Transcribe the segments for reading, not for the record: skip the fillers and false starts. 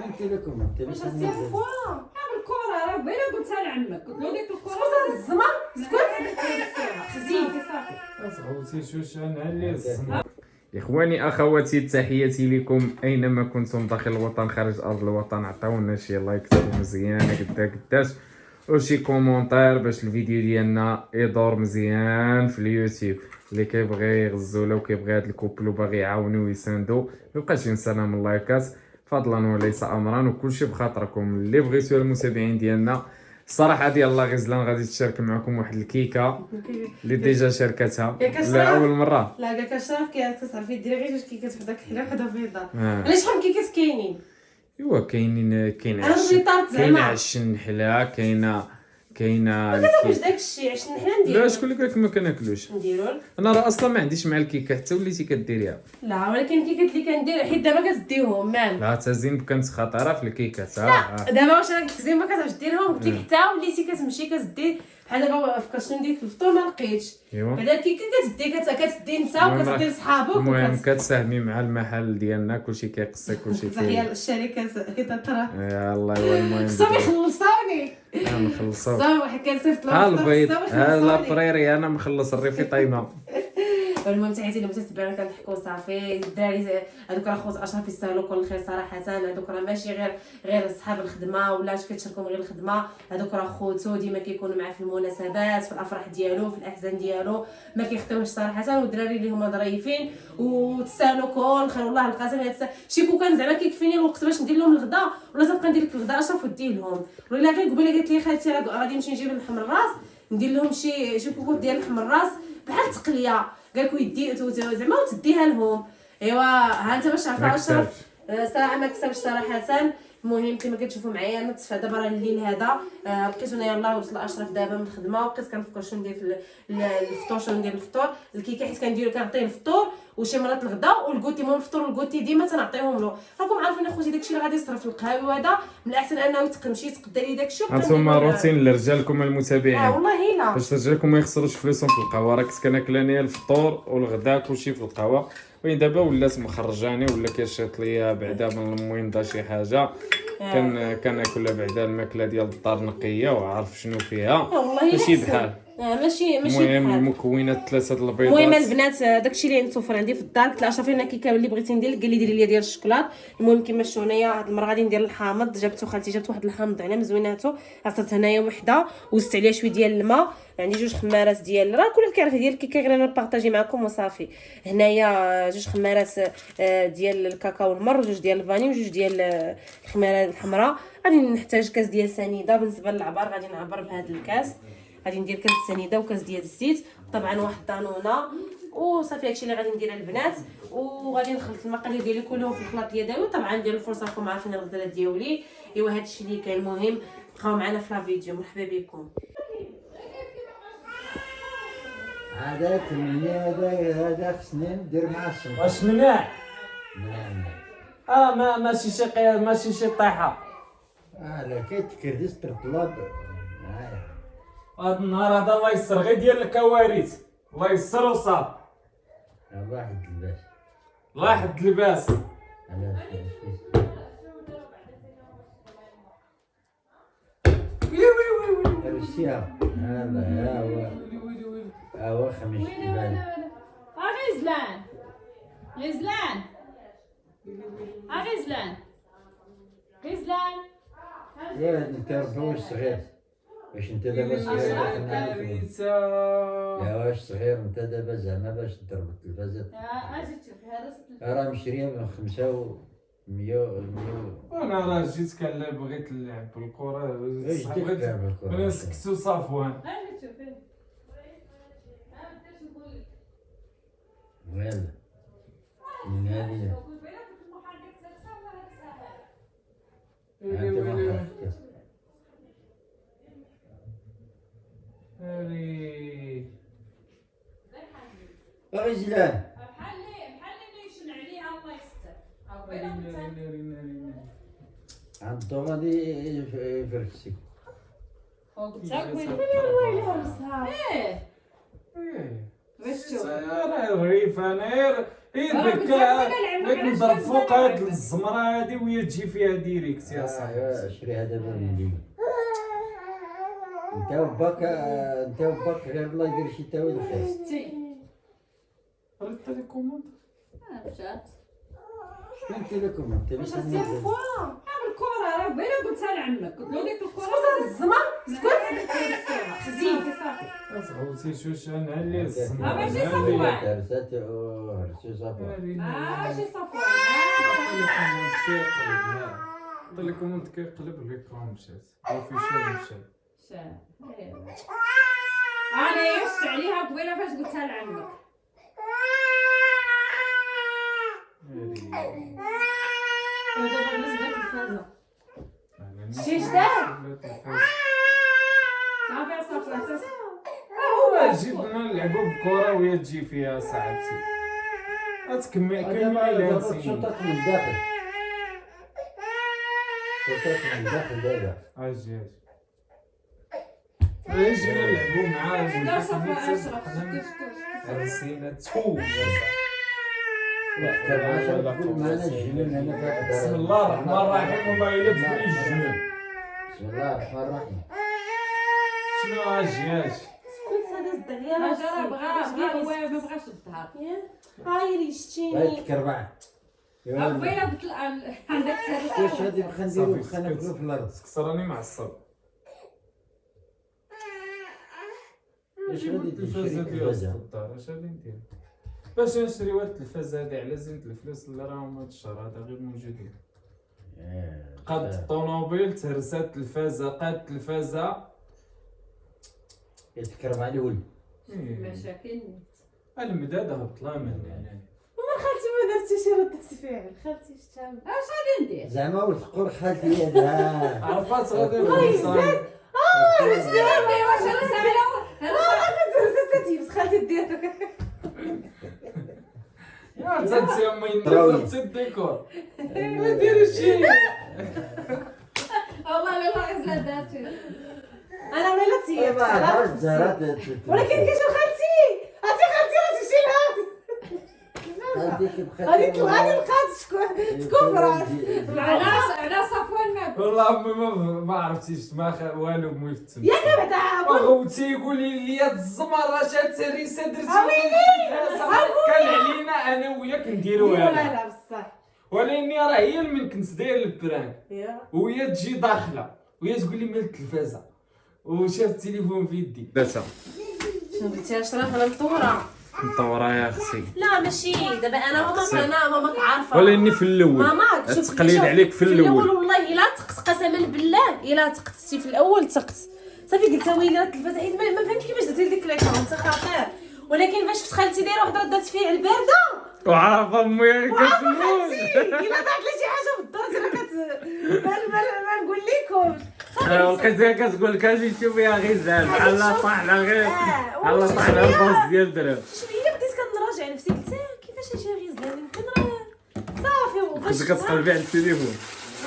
انت لكم انت واش غسير الكره؟ الكره راه باينه قلتها لعمك قلت له ديك الكره سكوت الزمر سكوت خزين اصغوتي شوش انا اللي الزمان. إخواني أخواتي تحياتي لكم أينما كنتم داخل الوطن خارج أرض الوطن. عطاونا شي لايك مزيانة قداش وشي كومونتير باش الفيديو ديالنا يدور مزيان في اليوتيوب. اللي كيبغي يغزوله وكيبغي هاد الكوبل وباغي يعاونو ويساندو ميبقاش ينسانا من اللايكات فضلا وليس امرا وكلشي بخاطركم. اللي بغيتو المتابعين ديالنا الصراحه ديال الله غزلان غادي تشارك معكم واحد الكيكه اللي ديجا شاركتها لاول مره. لا كاع كشرف كتعرفي ديري غير جوج كيكات وحده كحله وحده بيضاء. آه. علاش شحال كيكات كاينين؟ ايوا كاين انا بغيت طارت كاين زعما عش النحله كاينه ما كتاكلش داكشي عشان حنا نديرو. لا شكون اللي قالك ما كناكلوش؟ نديرو انا راه اصلا ما عنديش مع الكيكه حتى وليتي كديريها. لا ولكن الكيكات اللي كندير حيت دابا كتديهم مال لا تا زين كانت خطيره في الكيكات. لا دابا واش راك زين ما كتعرفش ديرهم قلت لك حتى وليتي كتمشي كتدي بحال دابا فكرت شنو ندير في الفطور ما لقيتش. ايوا بعدا الكيكه كتدي انت وكتدي لصحابك المهم كتساهمي مع المحل ديالنا كلشي كيقصي كلشي تحيه للشركه حيت ترى يا الله ايوا المهم خصهم يخلصوني نخلصو خصهم واحد كنصيفط لهم ها الفطور البيض خصهم ها يخلصوني. لابريري انا مخلص الريفي طايمه. المهم تحياتي للمتتبعين كنضحكوا صافي الدراري هذوك راه خوت اشرف يستاهلوا كل خير صراحه. هذوك راه ماشي غير صحاب الخدمه ولا كتشاركهم غير الخدمه. هذوك راه خوتو ديما كيكونوا معاه في المناسبات في الافراح ديالو في الاحزان ديالو ما كيخدموش صراحه. والدراري اللي هما ظريفين وتستاهلوا كل خير والله القسم. شي كوكان زعما كيكفيني الوقت باش ندير لهم الغدا ولا تبقى ندير لك الغدا اشرف وديه لهم. ولا غير قبيله قالت لي خالتي راه غادي نمشي نجيب لحم الراس ندير لهم شي كوكوط ديال لحم الراس بحال تقليه قالك يدي زعما وتديها لهم. ايوا ها انت باش عرفتها اشرف صراحه ما كسبش صراحه. المهم كما كتشوفوا معايا نطفى دابا راه الليل هذا بقيت انا يلاه وصل اشرف دابا من الخدمه وبقيت كنفكر شنو ندير في الفطور شنو ندير الفطور. الكيكه حيت كنعطيه الفطور وشي مرات الغدا والكوتي. المهم الفطور والكوتي ديما تنعطيهم له. راكم عارفين اخوتي داكشي اللي غادي يصرف القهاوي وهذا من الاحسن انه يتقمشي يتقدر لي داكشي. هانتوما روتين لرجالكم المتابعين والله لا باش رجالكم ما يخسروش فلوسهم في القهوه. راه كنت كناكل انايا الفطور والغدا كلشي في القهوه وين دابا ولات مخرجاني ولا كيشيط ليا بعدا من الموينضه شي حاجه كناكل بعدا الماكله ديال الدار نقيه وعارف شنو فيها ماشي بحال ماشي المهم بحال المكونات ثلاثه البيضات. المهم البنات داكشي اللي متوفر عندي في الدار. قلت لها شوفي لنا كيكه اللي بغيتي ندير لك قال لي ديري لي ديال الشوكولات. المهم كما شفتوا هنايا هاد المره غادي ندير الحامض. جابتو خالتي جابت واحد الحامض على مزويناتو عطيت هنايا وحده وزدت عليها شويه ديال الماء. عندي جوج خمارات ديال راه كلشي كيعرف ديال الكيكه غير انا بارطاجي معكم وصافي. هنايا جوج خمارات ديال الكاكاو المر وجوج ديال الفاني وجوج ديال الخميره الحمراء. غادي نحتاج كاس ديال سنيده. بالنسبه للعبار غادي نعبر بهذا الكاس. غادي ندير كاس سنيده وكاس ديال الزيت طبعا واحد دانونه وصافي. هادشي اللي غادي ندير البنات وغادي نخلط المقادير ديالي كلهم في الخلاط اليدوي. طبعا ندير الفرصه راكم عارفين الغزالات ديالي. ايوا هادشي اللي كاين. المهم بقاو معنا في لا فيديو. مرحبا بكم. هذاك من هذا خصني ندير مع الصبح. واش مناح نعم ماشي شي طيحه. لا كيتكردس ترطلاب معايا. هاد النهار هذا الله يسر غير ديال الكوارث الله يسر وصافي. واحد اللباس الله يحد اللباس. رسيها هذا هو خمس جبال. غزلان غزلان غزلان غزلان يا انت ربوش صغير باش انت دابا صغير يا واش صغير انت دابا زعما باش تضرب التلفازات. اجي تشوف هذا راه مشريه من 5 و 100 انا راه جيت بغيت نلعب بالكره ايش ديك تلعب الكره؟ انا سكتو صافوان. اجي تشوف ويلا من هذه انت ما حرفتش. غزلان بحال اللي يشن عليها الله يستر. عند الضغادي فركسي الله يهرسها. باش تشوف راه الريف انا ايه راه درك متزوجة لعمك لك على نضرب شكل فوق زمان. هاد الزمره هادي وهي تجي فيها ديريكت يا صاحبي. شريها دابا من انت وباك غير الله يدير شي تاويل خير. قريت التليكوموند مشات انت لكم انت باش سير فوا الكرة راه باينة قلتها لعمك قلت له ديك الكرة سكوت الزمر سكوت خزين صغوتي شوش انا اللي الزمره ماشي أنا صفوان. اللي- هرسات هرسو صافا. ماشي صفوان التليكوموند كيقلب التليكوموند كيقلب ليكرون مشات اوفيشال مشات. انا يشت عليها قبيله فاش قلتها لعمك دابا الناس بدات الفازه شي جداد؟ صافي صافي هو جبنا نلعبو بكرة وهي تجي فيها صاحبتي غتكمل كملي لها سنين. شطات من الداخل. شطات من الداخل دابا. اجي جينا نلعبو معاه لا صافي اشرب نسينا تو معنا الجنون هنا فوق. بسم الله الرحمن الرحيم والله الا تقولي الجنون. بسم الله الرحمن الرحيم. شنو اجي سكوت هذا الزدغيا هاجر بغا هو ما بغاش الظهر هاي شتيني هاي تكربع. قبيله قلت عندك واش تهرس هادي بخا نديرو بخا ناكلو في الارض. كسراني معصب. اش غادي التلفازه تشري ديال التلفازة؟ الدار اش غادي ندير باش نشريو هاد التلفازه هادي على زينة الفلوس اللي راهم هاد الشهر هذا غير موجودين. قد الطوموبيل تهرست التلفازه قد التلفازه يتكربع الولد. مشاكل المداد هبط لا من يعني خالتي ما درتي شي ردة فعل خالتي شتام اش غادي ندير زعما وتقول خالتي هذا. عرفات غادي والله نوصل. واش انا بس خالتي دير يا تنسي امي راوي. نفرت الديكور ما ديرش شي. والله لا غزله دارتي انا ولا تي ولكن كيشوف خالتي عرفتي خالتي راه تمشي لها غادي لقات شكون فرات على صفوان ما والله امي ما عرفتيش ما والو امي في التم. ياك بعدا اخوتي يقولي لي هاد الزمر شات الريسه درتي كان علينا انا وياك نديروها لها. لا بصح ولاني راه هي من كنت داير البرانك يا وهي تجي داخله وهي تقول لي مال التلفازه وشاف التليفون في يدي. داسا شنو قلتي اشرف انا مطوره مطورة يا اختي. لا ماشي دابا انا ماماك عارفه ولاني في الاول ماماك شوف التقليد عليك في الاول. والله الا تقت قسما بالله الا تقتي في الاول تقت صافي قلت ويلي راه التلفازه حيت ما فهمتش كيفاش درتي ديك ليكرون انت خاطر ولكن فاش شفت خالتي دايره واحد ردات فيها البارده وعارفه امي كتموت. الا طاحت لي شي حاجه في الدار راه ما نقول لكمش لقيتها كتقول لك اجي شوفيها غزال بحال طاحله غير بحال طاحله الباص ديال الدرب. شويه بديت كنراجع نفسي قلت كيفاش هادشي غيزلان يمكن راه صافي وفاش كنت كتقلبي على التليفون.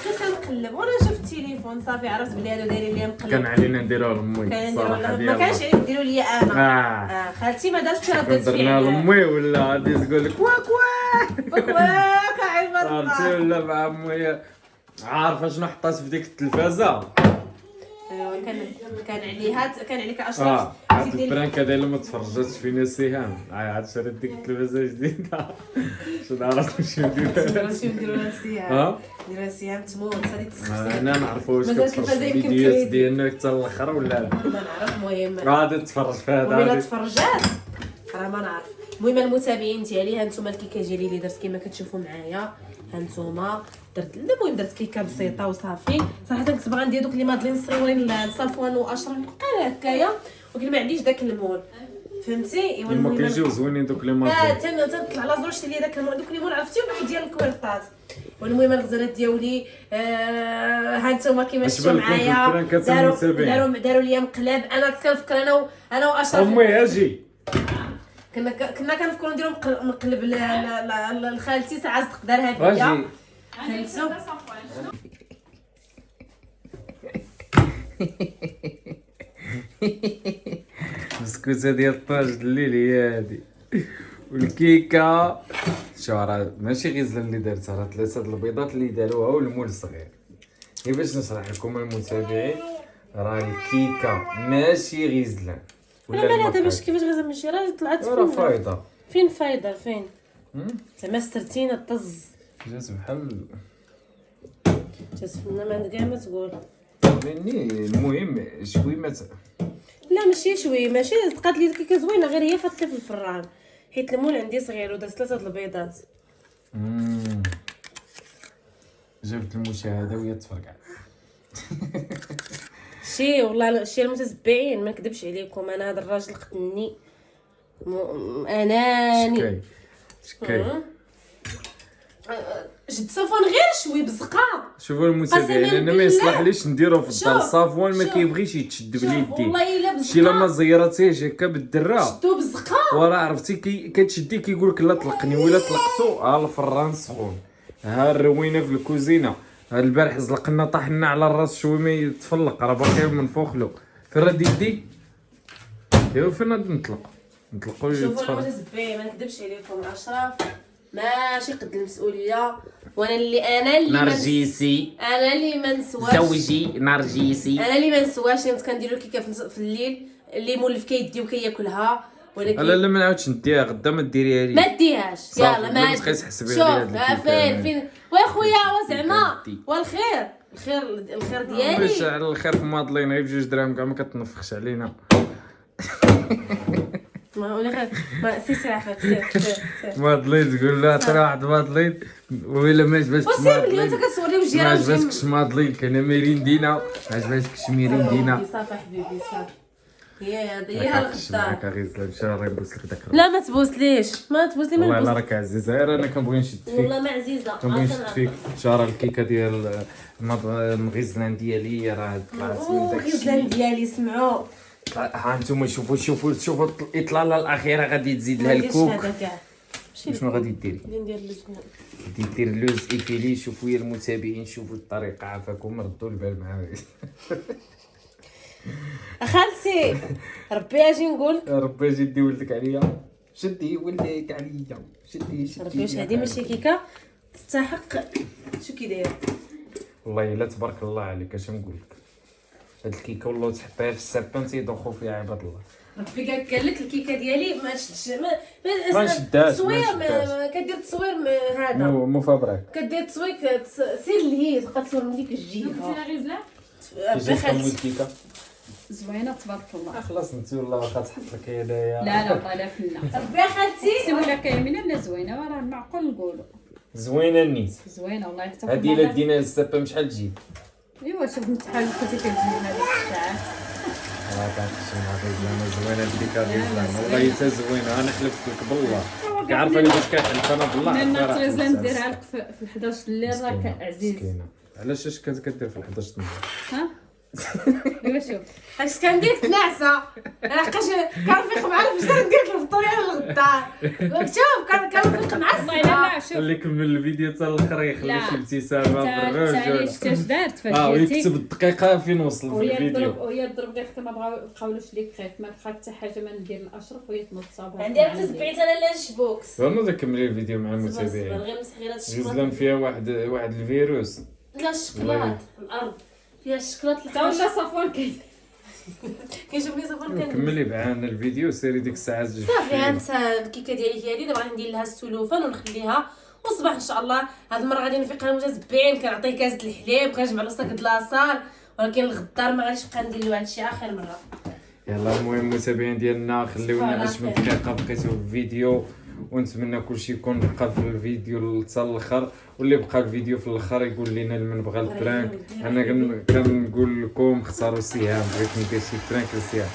بقيت كنقلب وانا شفت التليفون صافي عرفت بلي هادو دايرين ليا مقلب كان علينا نديروها لامي كان الصراحه ما كانش عليك ديروا لي انا خالتي ما دارتش ردة درنا فعل لامي ولا غادي تقول لك واك واك واك عيبات عرفتي الله ولا مع امي عارفه شنو حطات في ديك التلفازه. كان عليك اشرف هاد البرانك هذا الا ما تفرجتش فينا سهام عاد شريت ديك التلفازه جديده شنو عرفت شنو ندير. شنو نديروا لها السيام ها السيام تموت غادي تسخسر انا نعرفوا واش مازال كتفرج التلفازة في يمكن الفيديوهات كريدي. ديالنا حتى الاخر ولا لا. ما نعرف المهم غادي تتفرج في هذا وملا غادي تفرجات راه ما نعرف. المهم المتابعين ديالي ها نتوما الكيكه ديالي اللي درت كما كتشوفوا معايا ها نتوما درت المهم درت كيكه بسيطه وصافي صراحه كنت باغا ندير دوك لي مادلين صغيورين لصفوان واشرف بقى هكايا ولكن ما عنديش داك المول فهمتي ايوا ما المهم كيجيو زوينين دوك لي تنطلع على زروج لي داك دوك الليمون عرفتي واحد ديال الكويرطات. والمهم الغزالات ديالي ها نتوما كيما شفتوا أشبه لكم في معايا البرانكات المتابعين. داروا ليا مقلب. انا كنت كنفكر انا واشرف امي اجي كنا كنفكروا نديروا مقلب لخالتي ساعه صدق دارها بيا اجي فهمتوا. بسكوته ديال الطاج الليل هي هادي والكيكه شو راه ماشي غزله اللي دارتها، راه 3 البيضات اللي داروها والمول الصغير. هي باش نشرح لكم المتابعين، راه الكيكه ماشي غزلان لا لا هذا باش كيفاش غزال ماشي راه طلعت راه فين فايضه. فين فايده فين زعما سترتينا طز جات بحال تسفلنا ما عندك كاع ما تقول. مني. المهم شوي ما لا ماشي شوي ماشي تقاد لي الكيكه زوينه غير هي فاتت في الفران حيت المول عندي صغير ودرت 3 البيضات. جابت المشاهده وهي تفرقع. شي والله شي المتتبعين ما نكذبش عليكم انا هذا الراجل قتلني اناني شكاي جد صفون غير شوي بزقه. شوفوا المتابعين، قسماً انا ما بالله. يصلحليش نديرو في الدار. شوف، صافوان ما شوف. كيبغيش يتشد بليدي. والله الا شي لما بزقه زيرتيهش هكا بالدرا شدو بزقه. وراه عرفتي كتشدي كيقول لك لا طلقني، ولا طلقتو ها الفران سخون، ها الروينه في الكوزينه، ها البارح زلقنا طاحنا على الراس شوي ما يتفلق، راه باقي منفوخ له. فين راه ديدي؟ ايوا فين غادي نطلقوا شوفوا المتتبعين ما نكذبش عليكم اشرف ماشي قد المسؤوليه وانا اللي نرجيسي انا اللي ما نسواش زوجي نرجيسي. انا اللي ما نسواش كنت كنديرو الكيكه في الليل اللي مولف كيدي وكياكلها ولكن لا ما نعاودش نديها غدا، ما ديريها لي. ما ديهاش صافي، يلا بلا ما ما تبقايش تحسبي شوف عليا هاد الكيكة. فين واخويا زعما دي. والخير الخير باش ديالي على الخير في مادلين غير بجوج دراهم كاع ما كتنفخش علينا. ما ولا خير ما سير عفاك سير مادلين تقول لا ترى واحد مادلين ولا ما عجباتكش وسير ملي انت مادلين، كتصوري وجهي ما راه عجباتكش مادلين كاينه ميريندينا، ما عجباتكش ميريندينا. صافي حبيبي صافي هي الغدار. هكا غير مشى راه يبوس لك داك الرجل. لا ما تبوسليش ما والله ما الا نبوس راك عزيزه، غير انا كنبغي نشد فيك، والله ما عزيزه كنبغي نشد فيك. شهر الكيكه ديال المغزلان ديالي راه طلعت من داك غزلان الشيء. ديالي سمعوا ها انتم شوفوا الاطلاله الاخيره غادي تزيد لها ما نديرش الكوك. هذا كاع شنو غادي ديري؟ ندير اللزمه غادي دير اللوز ايفيلي. شوفوا يا المتابعين، شوفوا الطريقه عافاكم ردوا البال معايا. خالتي ربي اجي نقول ربي اجي دي ولدك عليا، شدي ولدك عليا، شدي ربي واش هذه ماشي كيكه تستحق شو كي داير. والله الا تبارك الله عليك. اش نقول لك، هاد الكيكه والله تحطيها في السابان تيدوخوا فيها عباد الله. ربي قال لك الكيكه ديالي ما شدش ما نشدهاش، تصوير ما نشدهاش. كدير تصوير هذا مو فابراك كدير تصوير سير لهي تبقى تصور من ديك الجهه فيها غزله كيجي تخمم الكيكه. زوينه تبارك الله. خلاص انت والله واخا تحط لك هنايا. لا لا والله لا فنه ربي خالتي سي ولا كامله لا زوينه وراه معقول نقولوا زوينه النيت. زوينه والله حتى هادي الا دينا السابان شحال تجيب؟ ايوا شوف انت حال كنتي كتجي هذيك الساعه راه كنخشم هذه زوينه الكيكه غزلان والله حتى زوينه. انا حلفت لك بالله كعرفاني باش كنحلف انا بالله. لان عرفتها راه غزله حلفت. نديرها لك في 11 الليل راك عزيز. مسكينه. علاش اش كدير في 11 النهار؟ ها ايوا شوف اش كندير ناعسه لقاش كنفيق مع الفجر ندير لك الفطور على الغدار شوف كنفيق مع والله لا لا الصباح شوف اللي كمل الفيديو حتى الاخر يخلي لا. شي ابتسامه انت بالرجل. علاش اش دارت فاش ويكتب جيتي الدقيقه فين وصل في وهي الفيديو. تضرب غير حتى ما بقاولوش ليك خايف ما بقى حتى حاجه ما ندير الاشرف وهي تنوض صابها. عندي راه تبعت انا لانش بوكس فما كملي الفيديو مع المتابعين. غير مسح غير هاد غزلان الشكلاط فيها واحد الفيروس. لا الشكلاط الارض فيها الشكلاط اللي تا ولا صفوان كيجيب لي صفر كان كملي معانا الفيديو سيري ديك الساعه زوج. صافي هانت الكيكه ديالي هي هادي دابا غندير لها السلوفان ونخليها والصباح ان شاء الله. هاد المره غادي نفيق المتتبعين كنعطيه كاسه الحليب كنجمع له ساك د لاصال ولكن الغدار ما غاديش نبقى ندير له هادشي اخر مره. يلا المهم المتابعين ديالنا خليونا صافي. 10 دقيقه بقيتو في الفيديو، ونتمنى كلشي يكون بقى في الفيديو حتى الاخر، واللي بقى الفيديو في الاخر يقول لنا من بغى البرانك. انا كنقول لكم اختاروا سهام، بغيت ندير شي برانك لسهام.